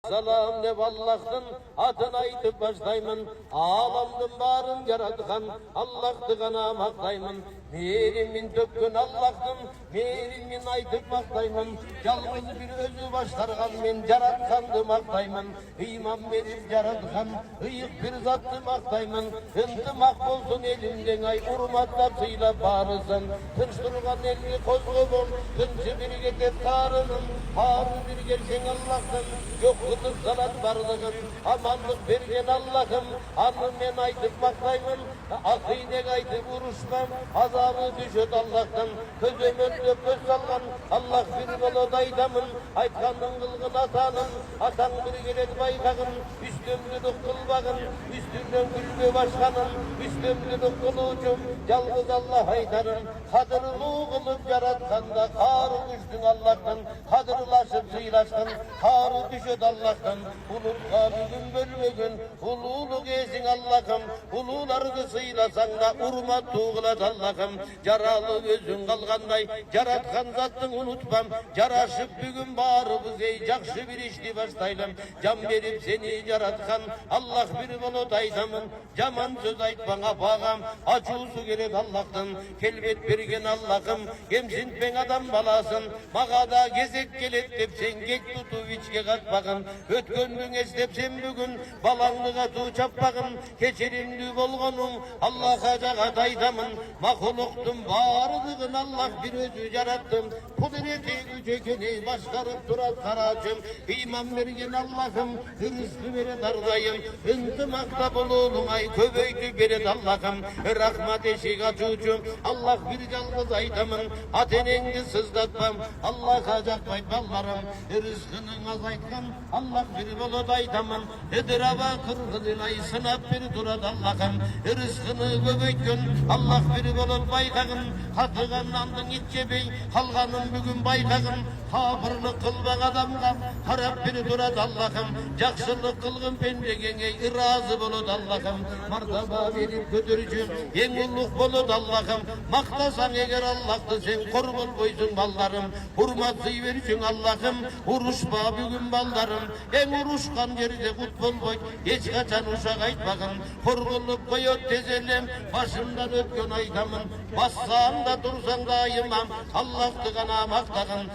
Assalam deb Allah'tın adını aytıp başlayman. Alamdın barın yaratkan Allah'tı gana maktayman. Mehrimin tökkün Allah'tın mehrimin aytıp maktayman. Yalnız bir özü başlargan men yaratkandı maktayman. İman verip yaratkan ıyık bir zattı maktayman. Intımak bolsun elimden ay urmatlap sıyla barısın. Tınçtırgan elini kozgobun tınçı bir getep tarının. Harı bir gelsen Allah'tan yok kıtık salat barlığın. Amanlık bergen Allah'ım anı men aytıp maktayman. Akıynek aytıp uruşmam azabı düşöt Allah'tan. Közömönde köz salgan Allah bir bolo daydamın. Aytkanın kılgın atanın atan bir gelet baykağın. Üstümlülük kılbağın üstünden gülme başkanın. Üstümlülük kılıcım yalnız Allah aytarın. Kadırlı kılıp yaratkanda karı düştün Allah'tan. Kadırlaşıp sıylaştın karı düşöt Allah'tan. Bulutla bugün bölmegün ululuk esin Allah'ım. Ulularını sıylasan da urmat tuğulat Allah'ım. Yaralı gözün kalganday yaratkan zattın unutmam. Yaraşıp bugün bağrımız ey jakşı bir işti başlaylam. Can verip seni yaratkan Allah bir bolo daydamın. Yaman söz aytmana bağam acısı gerek Allah'tan. Kelbet bergen Allah'ım gemsin ben adam balasın. Mağada gezek gelet dep sen geç tutup içke katpagın. Ötkönlüğün esnep sen bugün balanlığa tu çappagın. Keçerimli bolgonun Allah'a jaga daydamın. Mahluktum barıdığın Allah bir özü yarattım. Kudreti gücekini başkarıp durat karacım. İman vergen Allah'ım rızkı vere dardayım. Intımakta bulunun ay kövöydü beret Allah'ım. Rahmat eşik açucum Allah bir yalnız aytamın. Atenengdi sızdatmam Allah'a jakmayt ballarım. Rızkının azaytkan Allah bir bolo daytamın. Ediraba kırgıdın ay sınap bir durat Allah'ım. Rızkını göböykün Allah bir bolo baykağın. Katıganlandın itçebey kalganın bugün baykağın. Kafırlık kılbak adamga harap bir durat Allah'ım. Jakşılık kılgın pendegenge razı bolot Allah'ım. Martaba verip götürücüm en uluk bolot Allah'ım. Maktasan eğer Allah'tı sen korbol boysun ballarım. Hurmat sıyverçün Allah'ım. Uruşma bugün ballarım. En uruşkan yerde kutbol boy. Hiç kaçan uşak aytmagın. Korgulup koyot tezelem. Başımdan ötkön aytamın. Bassan da dursan da ayımam. Allah'tı gana maktagın.